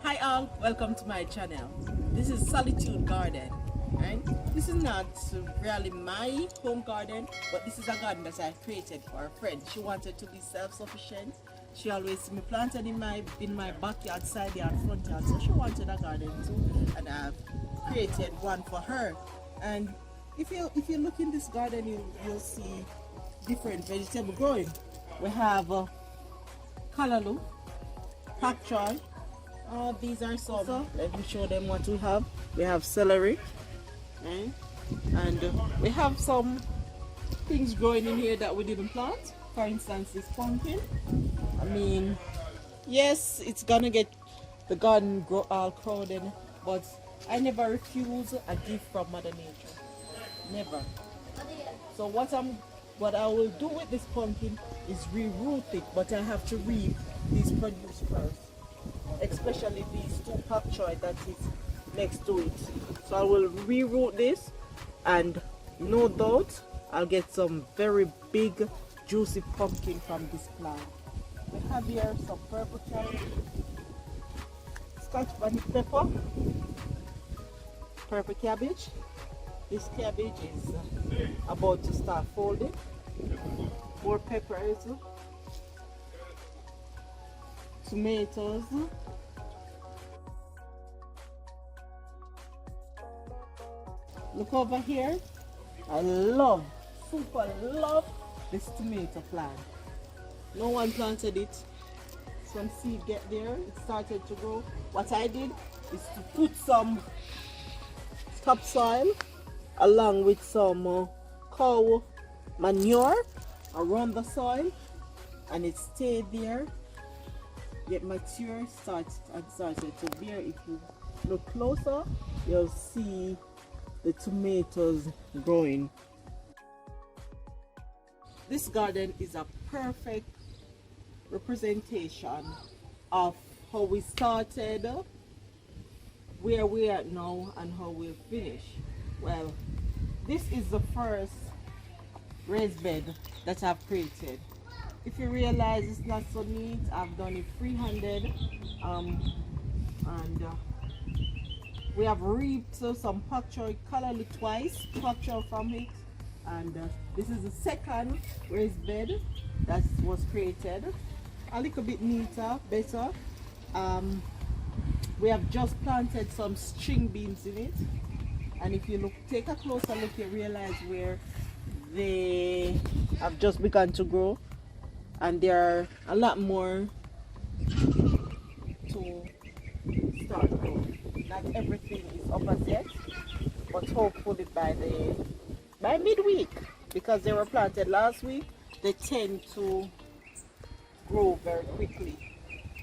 Hi all, welcome to my channel. This is Solitude Garden, right? This is not really my home garden, but this is a garden that I created for a friend. She wanted to be self-sufficient. She always see me planted in my backyard, side yard, front yard, so she wanted a garden too, and I've created one for her. And if you look in this garden, you'll see different vegetable growing. We have callaloo, pak choy. These are some. Let me show them what we have. We have celery, right? And we have some things growing in here that we didn't plant. For instance, this pumpkin. I mean, yes, it's gonna get the garden grow all crowded, but I never refuse a gift from Mother Nature. Never. So what I will do with this pumpkin is reroot it, but I have to reap these produce first. Especially these two pak choy that is next to it. So I will reroot this, and no doubt I'll get some very big juicy pumpkin from this plant. We have here some purple carrot, scotch bonnet pepper, purple cabbage. This cabbage is about to start folding. More peppers, tomatoes, look over here. I super love this tomato plant. No one planted it. Some seed get there, it started to grow. What I did is to put some topsoil along with some cow manure around the soil, and it stayed there. Get mature, started to bear. If you look closer, you'll see the tomatoes growing. This garden is a perfect representation of how we started, where we are now, and how we'll finish. Well, this is the first raised bed that I've created. If you realize it's not so neat, I've done it free-handed, and we have reaped some pak choy callaloo twice, pak choy from it, and this is the second raised bed that was created. A little bit neater, better. We have just planted some string beans in it, and if you take a closer look, you realize where they have just begun to grow, and there are a lot more to start growing. Not everything is up as yet, but hopefully by midweek, because they were planted last week, they tend to grow very quickly.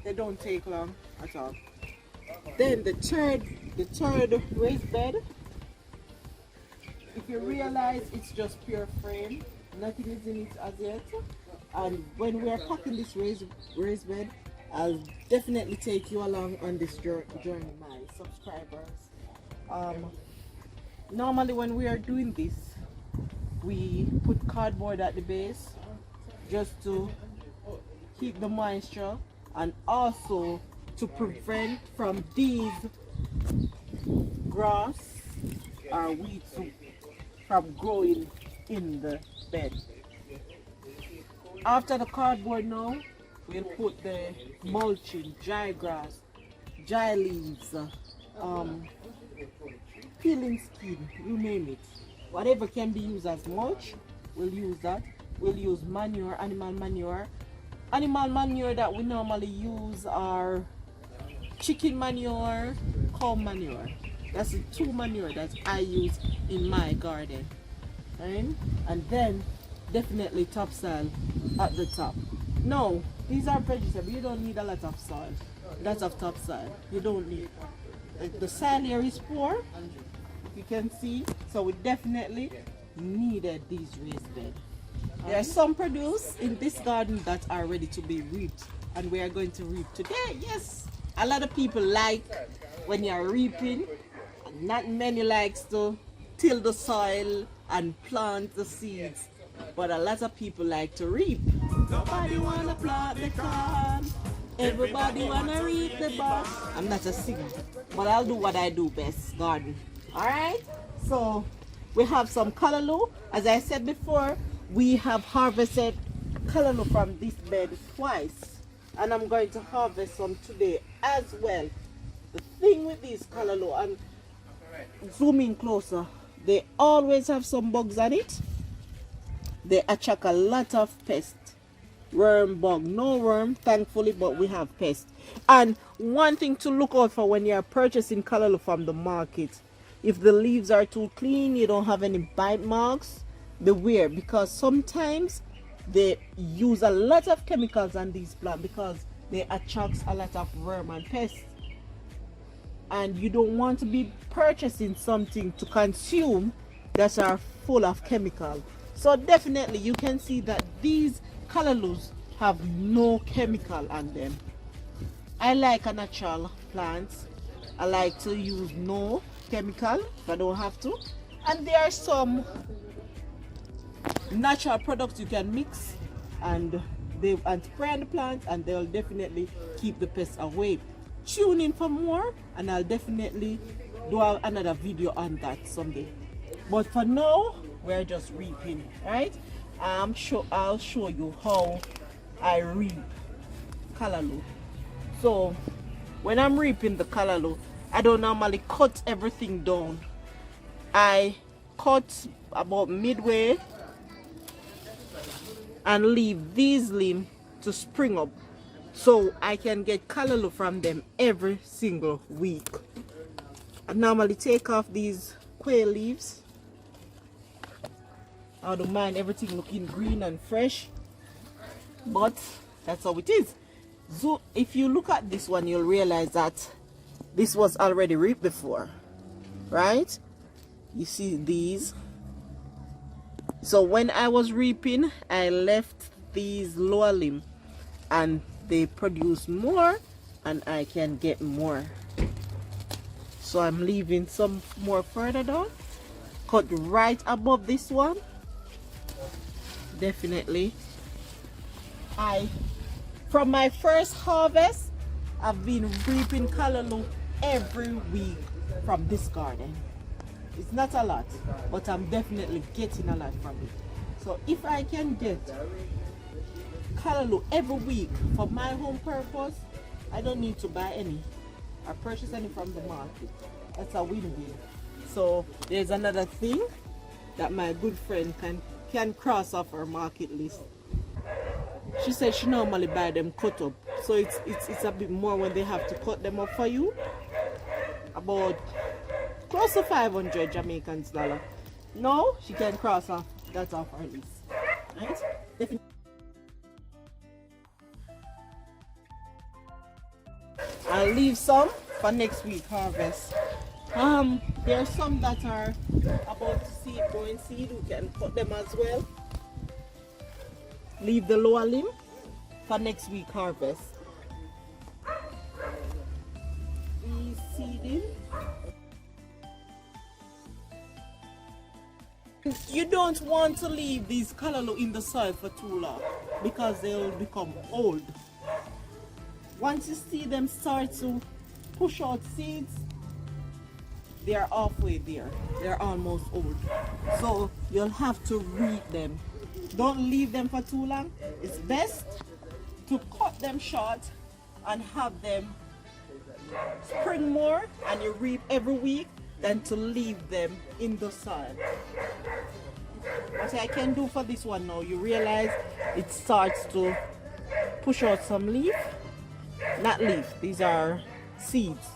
They don't take long at all. Then the third raised bed, if you realize, it's just pure frame, nothing is in it as yet. And when we are packing this raised bed, I'll definitely take you along on this journey, my subscribers. Normally when we are doing this, we put cardboard at the base just to keep the moisture, and also to prevent from these grass or weeds from growing in the bed. After the cardboard now, we'll put the mulching, dry grass, dry leaves, peeling skin, you name it. Whatever can be used as mulch, we'll use that. We'll use manure, animal manure. Animal manure that we normally use are chicken manure, cow manure. That's the two manure that I use in my garden. Right? And then definitely topsoil at the top. No, these are vegetables. You don't need a lot of soil, lots of topsoil. You don't need. The soil here is poor, you can see, so we definitely needed these raised beds. There are some produce in this garden that are ready to be reaped, and we are going to reap today. Yes, a lot of people like when you're reaping, and not many likes to till the soil and plant the seeds, but a lot of people like to reap. Nobody wanna plant the corn, Everybody wanna read the boss. I'm not a singer, but I'll do what I do best, garden. Alright? So we have some callaloo. As I said before, we have harvested callaloo from this bed twice. And I'm going to harvest some today as well. The thing with these callaloo, and zoom in closer, they always have some bugs on it. They attract a lot of pests. Worm, bug, no worm thankfully, but we have pests. And one thing to look out for when you're purchasing callaloo from the market, if the leaves are too clean, you don't have any bite marks, beware, because sometimes they use a lot of chemicals on these plants because they attract a lot of worm and pests. And you don't want to be purchasing something to consume that are full of chemical. So definitely you can see that these callaloos have no chemical on them. I like a natural plants. I like to use no chemical if I don't have to. And there are some natural products you can mix and spray on the plants, and they'll definitely keep the pests away. Tune in for more, and I'll definitely do another video on that someday. But for now, we're just reaping, right? I'll show you how I reap callaloo. So when I'm reaping the callaloo, I don't normally cut everything down. I cut about midway and leave these limbs to spring up, so I can get callaloo from them every single week. I normally take off these quail leaves. I don't mind everything looking green and fresh, but that's how it is. So if you look at this one, you'll realize that this was already reaped before, right? You see these. So when I was reaping, I left these lower limb and they produce more, and I can get more. So I'm leaving some more further down, cut right above this one. Definitely, from my first harvest, I've been reaping callaloo every week from this garden. It's not a lot, but I'm definitely getting a lot from it. So if I can get callaloo every week for my home purpose, I don't need to buy any or purchase any from the market. That's a win-win. So there's another thing that my good friend can cross off her market list. She said she normally buy them cut up, so it's a bit more when they have to cut them up for you. About close to 500 Jamaican dollar. No, she can cross off that off her list. Right? I'll leave some for next week harvest. There are some that are about to going seed. We can cut them as well. Leave the lower limb for next week harvest. Seeding. You don't want to leave these callaloo in the soil for too long because they will become old. Once you see them start to push out seeds, they are halfway there. They're almost old. So you'll have to reap them. Don't leave them for too long. It's best to cut them short and have them spring more and you reap every week than to leave them in the soil. What I can do for this one now, you realize it starts to push out some leaf. Not leaf, these are seeds.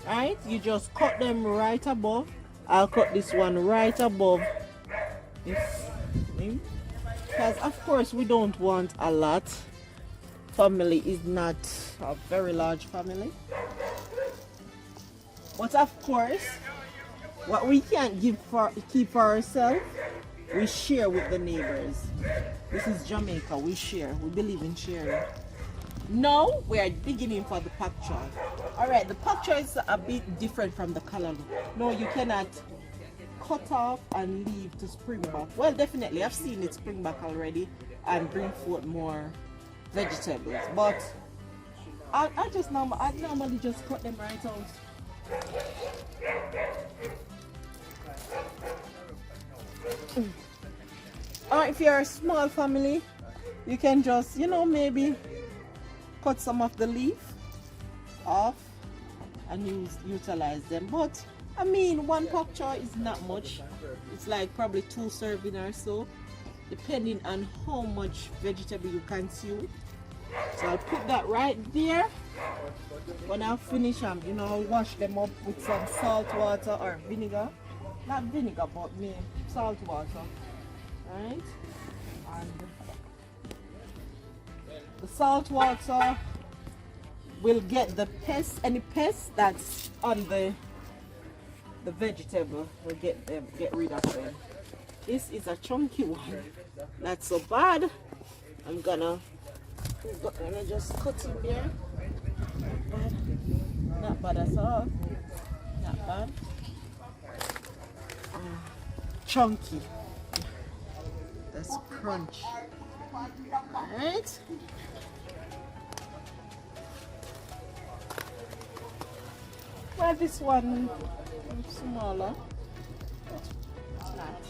Right? You just cut them right above. I'll cut this one right above this thing. Because of course we don't want a lot. Family is not a very large family. But of course, what we can't keep for ourselves, we share with the neighbors. This is Jamaica, we share. We believe in sharing. Now we are beginning for the pak choy. Alright, the pak choy is a bit different from the callaloo. No, you cannot cut off and leave to spring back. Well, definitely, I've seen it spring back already and bring forth more vegetables. But I normally just cut them right out. Or if you're a small family, you can just, you know, maybe cut some of the leaf off and utilize them. But I mean, one pak choy is not much. It's like probably 2 servings or so, depending on how much vegetable you consume. So I'll put that right there. When I finish them, you know, I'll wash them up with some salt water or vinegar. Not vinegar, but salt water. Right? And the salt water will get the pests, any pests that's on the vegetable. Will get rid of them. This is a chunky one. Not so bad. I'm gonna just cut in there. Not bad. Not bad at all. Not bad. Chunky. That's crunch. Alright. Well, this one is smaller. It's not.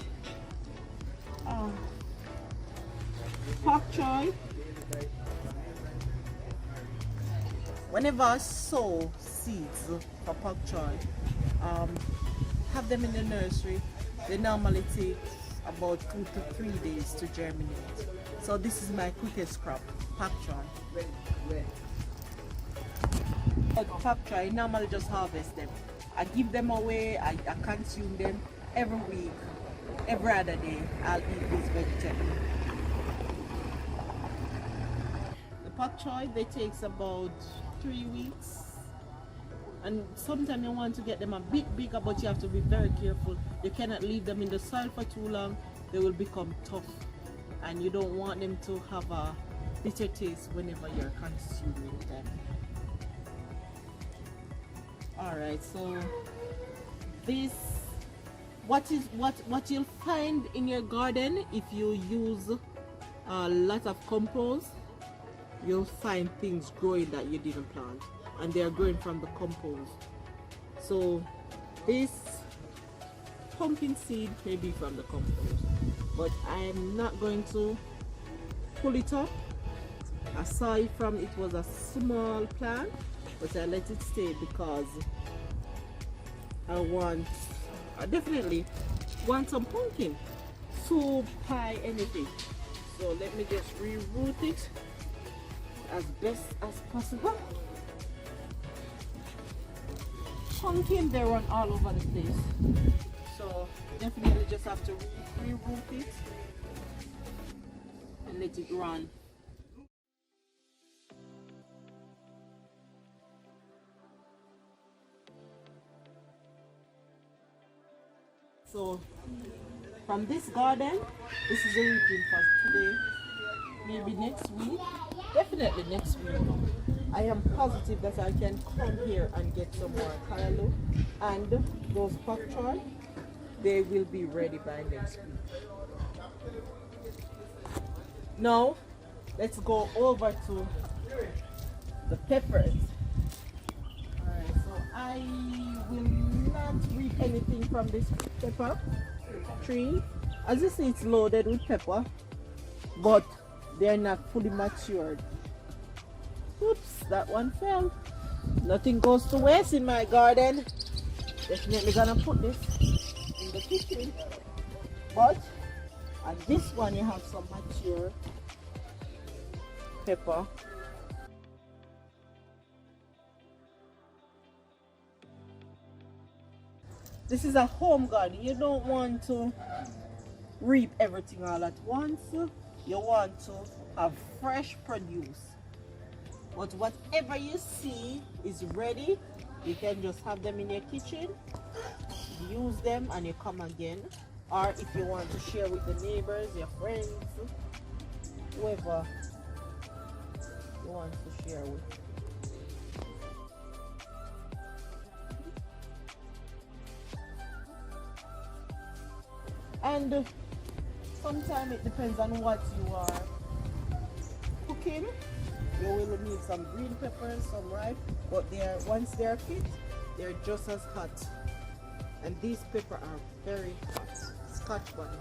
Pak choy. Whenever I sow seeds for pak choy, have them in the nursery. They normally take about 2 to 3 days to germinate. So this is my quickest crop, pak choy. Pak choy, I normally just harvest them. I give them away, I consume them every week, every other day. I'll eat this vegetable. The pak choy, they takes about 3 weeks. And sometimes you want to get them a bit bigger, but you have to be very careful. You cannot leave them in the soil for too long. They will become tough. And you don't want them to have a bitter taste whenever you're consuming them. Alright, so this, what you'll find in your garden if you use a lot of compost, you'll find things growing that you didn't plant. And they are growing from the compost. So this pumpkin seed may be from the compost, but I'm not going to pull it up. I saw it was a small plant, but I let it stay because I definitely want some pumpkin, soup, pie, anything. So let me just reroot it as best as possible. Pumpkin, they run all over the place, so definitely just have to reroot it and let it run. So from this garden, this is everything for today. Maybe next week, definitely next week, I am positive that I can come here and get some more callaloo, and those pak choy, they will be ready by next week. Now, let's go over to the peppers. Alright, so I will not reap anything from this pepper tree. As you see, it's loaded with pepper, but they're not fully matured. Oops, that one fell. Nothing goes to waste in my garden. Definitely gonna put this in the kitchen. But on this one, you have some mature pepper. This is a home garden. You don't want to reap everything all at once. You want to have fresh produce. But whatever you see is ready, you can just have them in your kitchen, use them, and you come again. Or if you want to share with the neighbors, your friends, whoever you want to share with. And sometimes it depends on what you are cooking. You will need some green peppers, some ripe, but once they're fit, they're just as hot. And these peppers are very hot. Scotch bonnet.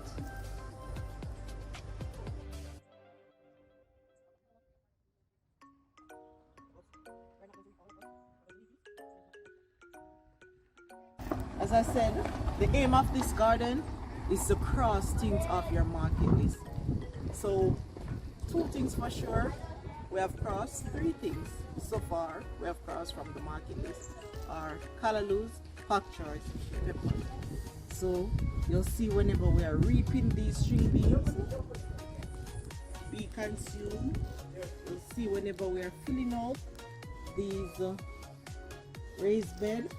As I said, the aim of this garden is to cross things off your market list. So, 2 things for sure. We have crossed 3 things so far. We have crossed from the market list are callaloo, pak choy, pepper. So you'll see whenever we are reaping these string beans be consumed. You'll see whenever we are filling out these raised bed,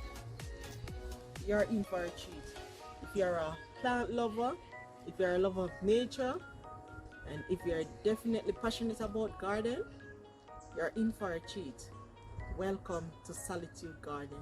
you're in for a treat. If you're a plant lover, if you're a lover of nature, and if you're definitely passionate about garden, you're in for a treat. Welcome to Solitude Garden.